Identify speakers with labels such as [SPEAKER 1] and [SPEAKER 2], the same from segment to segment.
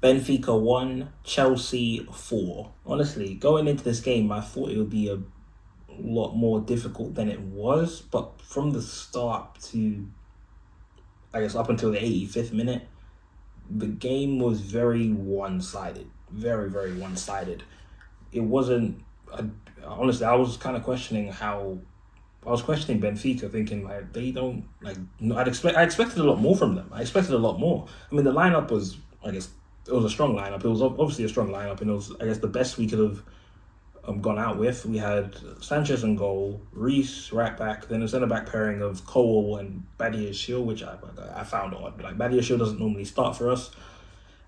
[SPEAKER 1] Benfica 1, Chelsea 4. Honestly, going into this game, I thought it would be a lot more difficult than it was, but from the start to, I guess, up until the 85th minute, the game was very one sided. Very, very one sided. It wasn't. Honestly, I was kind of questioning how. I was questioning Benfica, thinking like they don't like. No, I expected a lot more from them. I expected a lot more. I mean, the lineup was, I guess, it was a strong lineup. It was obviously a strong lineup, and it was, I guess, the best we could have gone out with. We had Sanchez in goal, Reece right back, then a centre back pairing of Cole and Badia Shield, which I found odd. Like Badia Shield doesn't normally start for us,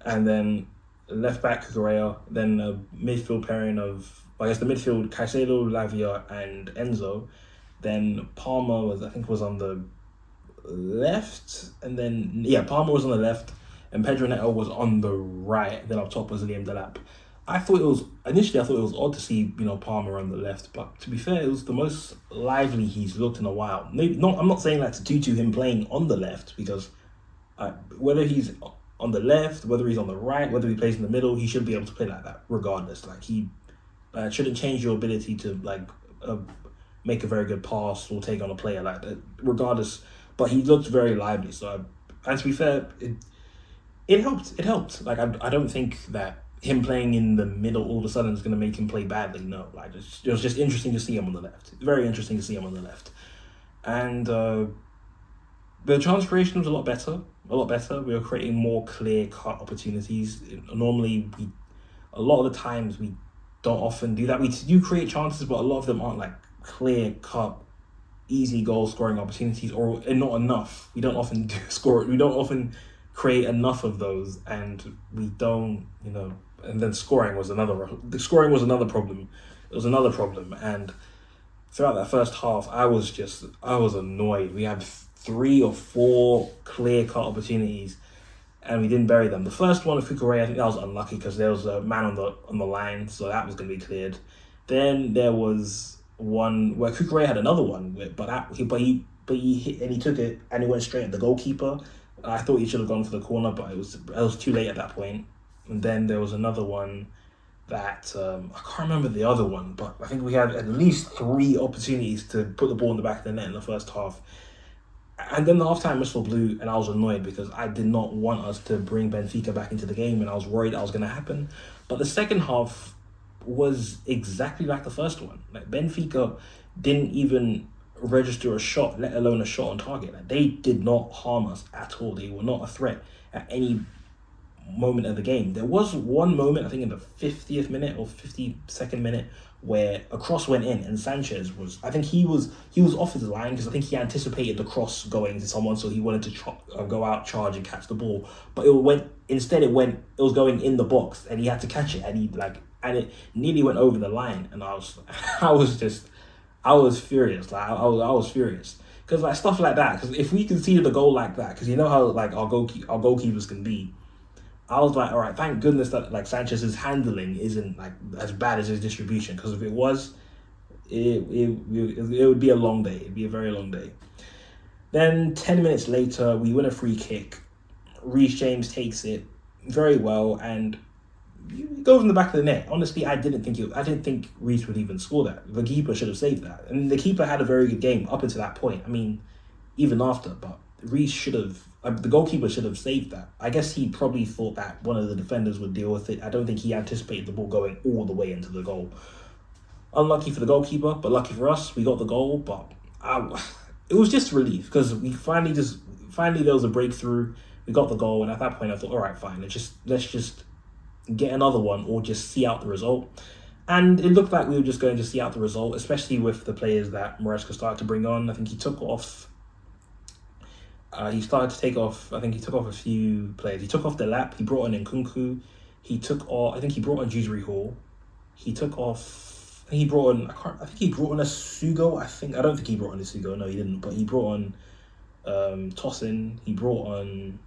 [SPEAKER 1] and then left back Correa, then a midfield pairing of, I guess, the midfield Caicedo, Lavia, and Enzo. Then Palmer was, I think, was on the left, and then yeah, Palmer was on the left, and Pedro Neto was on the right. Then up top was Liam Delap. I thought it was odd to see Palmer on the left, but to be fair, it was the most lively he's looked in a while. Maybe not. I'm not saying that to due to him playing on the left because whether he's on the left, whether he's on the right, whether he plays in the middle, he should be able to play like that regardless. Like he shouldn't change your ability to uh, make a very good pass or take on a player like that, regardless. But he looked very lively. So, and to be fair, it helped. It helped. Like I don't think that him playing in the middle all of a sudden is going to make him play badly. No, like it was just interesting to see him on the left. Very interesting to see him on the left, and the chance creation was a lot better. A lot better. We were creating more clear cut opportunities. Normally, a lot of the times we don't often do that. We do create chances, but a lot of them aren't like clear cut, easy goal scoring opportunities, or not enough. We don't often score. We don't often create enough of those, and we don't. And then scoring was another. The scoring was another problem. It was another problem, and throughout that first half, I was annoyed. We had 3 or 4 clear cut opportunities, and we didn't bury them. The first one of Fukurea, I think that was unlucky because there was a man on the line, so that was going to be cleared. Then there was one where Kukurea had another one, but he hit and he took it and he went straight at the goalkeeper. I thought he should have gone for the corner, but it was too late at that point. And then there was another one that I can't remember the other one, but I think we had at least 3 opportunities to put the ball in the back of the net in the first half. And then the halftime whistle blew, and I was annoyed because I did not want us to bring Benfica back into the game, and I was worried that was going to happen. But the second half was exactly like the first one. Like Benfica didn't even register a shot, let alone a shot on target. Like they did not harm us at all. They were not a threat at any moment of the game. There was one moment, I think in the 50th minute or 52nd minute, where a cross went in and Sanchez was, I think he was off his line because I think he anticipated the cross going to someone, so he wanted to go out, charge and catch the ball. But it was going in the box and he had to catch it, and it nearly went over the line, and I was furious. Like I was furious because like stuff like that. Because if we conceded a goal like that, because you know how like our goalkeepers can be, I was like, all right, thank goodness that like Sanchez's handling isn't like as bad as his distribution. Because if it was, it would be a long day. It'd be a very long day. Then 10 minutes later, we win a free kick. Reece James takes it very well, and it goes in the back of the net. Honestly, I didn't think Reece would even score that. The keeper should have saved that, and the keeper had a very good game up until that point. I mean, even after, but Reece should have. The goalkeeper should have saved that. I guess he probably thought that one of the defenders would deal with it. I don't think he anticipated the ball going all the way into the goal. Unlucky for the goalkeeper, but lucky for us, we got the goal. But it was just relief because we finally there was a breakthrough. We got the goal, and at that point, I thought, all right, fine. Let's just get another one or just see out the result. And it looked like we were just going to see out the result, especially with the players that Maresca started to bring on. I think he took off. He started to take off. I think he took off a few players. He took off the lap. He brought in Nkunku. He took off. I think he brought on dewsbury-hall. He took off. I think he brought on. I think he brought on a Sugo. I don't think he brought on a Sugo. No, he didn't. But he brought on Tossin. He brought on.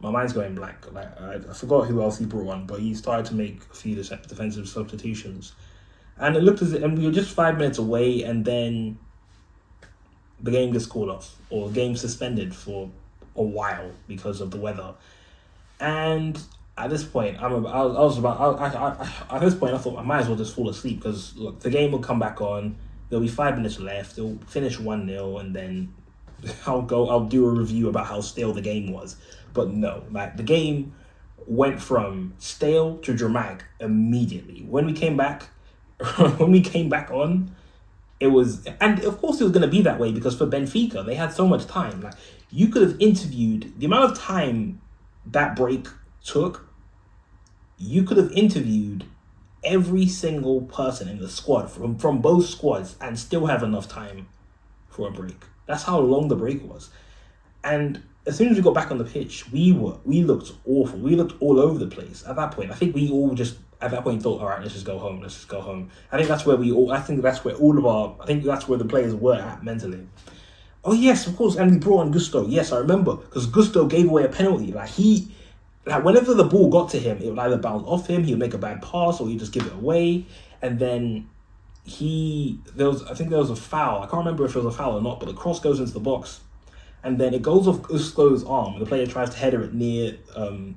[SPEAKER 1] My mind's going blank. Like I forgot who else he brought on, but he started to make a few defensive substitutions, and it looked as if, and we were just 5 minutes away, and then the game gets called off or the game suspended for a while because of the weather. And at this point, at this point I thought I might as well just fall asleep because look, the game will come back on. There'll be 5 minutes left. It'll finish 1-0, and then I'll do a review about how stale the game was. But no, like the game went from stale to dramatic immediately. When we came back, on, it was, and of course it was going to be that way because for Benfica they had so much time. Like you could have interviewed the amount of time that break took. You could have interviewed every single person in the squad from both squads and still have enough time for a break. That's how long the break was. And as soon as we got back on the pitch, we looked awful. We looked all over the place. At that point, I think we all just at that point thought, all right, let's just go home. I think that's where the players were at mentally. Oh yes, of course, and we brought on Gusto. Yes, I remember because Gusto gave away a penalty. Like whenever the ball got to him, it would either bounce off him, he would make a bad pass, or he'd just give it away. And then there was a foul. I can't remember if it was a foul or not, but the cross goes into the box. And then it goes off Gusto's arm. The player tries to header it near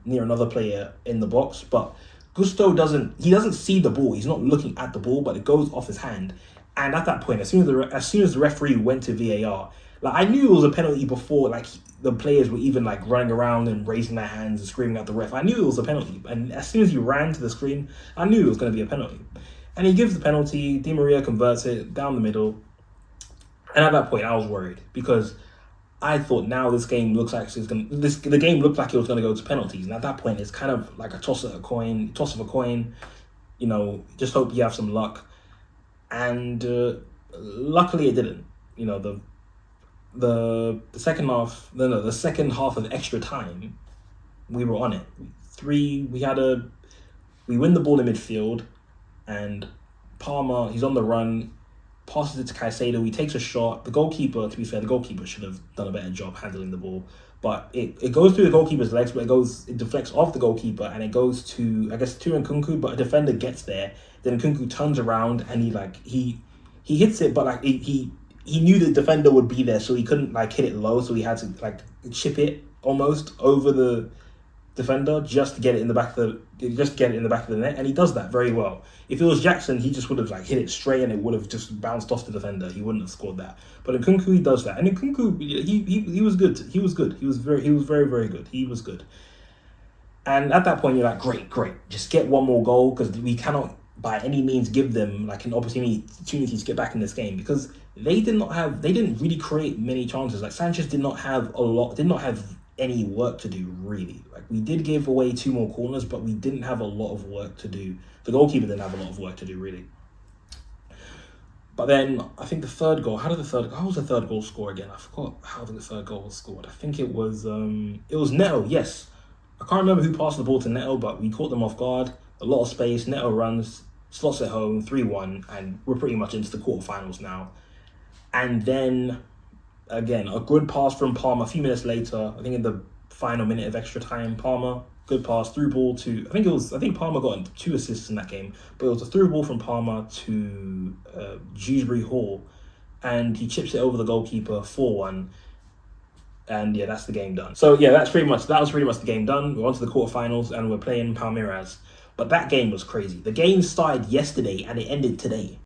[SPEAKER 1] another player in the box, but Gusto doesn't see the ball. He's not looking at the ball, but it goes off his hand. And at that point, as soon as the referee went to VAR, like I knew it was a penalty before. Like the players were even like running around and raising their hands and screaming at the ref. I knew it was a penalty, and as soon as he ran to the screen, I knew it was going to be a penalty. And he gives the penalty. Di Maria converts it down the middle. And at that point, I was worried because I thought now this game looks like the game looked like it was going to go to penalties. And at that point, it's kind of like a toss of a coin. You know, just hope you have some luck. And luckily, it didn't. You know, the second half of extra time, we were on it. We win the ball in midfield, and Palmer, he's on the run, passes it to Caicedo, he takes a shot. To be fair, the goalkeeper should have done a better job handling the ball. But it goes through the goalkeeper's legs, but it deflects off the goalkeeper, and it goes to Nkunku, but a defender gets there. Then Nkunku turns around, and he hits it, but he knew the defender would be there, so he couldn't hit it low, so he had to chip it almost over the defender just to get it in the back of the net, and he does that very well. If it was Jackson, he just would have hit it straight and it would have just bounced off the defender. He wouldn't have scored that. But Nkunku, he does that, and Nkunku, he was good. He was very, very good. He was good. And at that point, you're like, great, just get one more goal because we cannot by any means give them an opportunity to get back in this game because they didn't really create many chances. Like Sanchez did not have any work to do really. We did give away 2 more corners, but we didn't have a lot of work to do. The goalkeeper didn't have a lot of work to do really. But then I think the third goal. How was the third goal scored again? I forgot how the third goal was scored. I think it was Neto. Yes, I can't remember who passed the ball to Neto, but we caught them off guard. A lot of space. Neto runs, slots it home, 3-1, and we're pretty much into the quarterfinals now. And then again, a good pass from Palmer. A few minutes later, I think in the final minute of extra time, Palmer, good pass, through ball to, I think Palmer got 2 assists in that game, but it was a through ball from Palmer to Dewsbury-Hall, and he chips it over the goalkeeper, 4-1, and yeah, that's the game done. So yeah, that was pretty much the game done. We're on to the quarterfinals, and we're playing Palmeiras. But that game was crazy. The game started yesterday, and it ended today.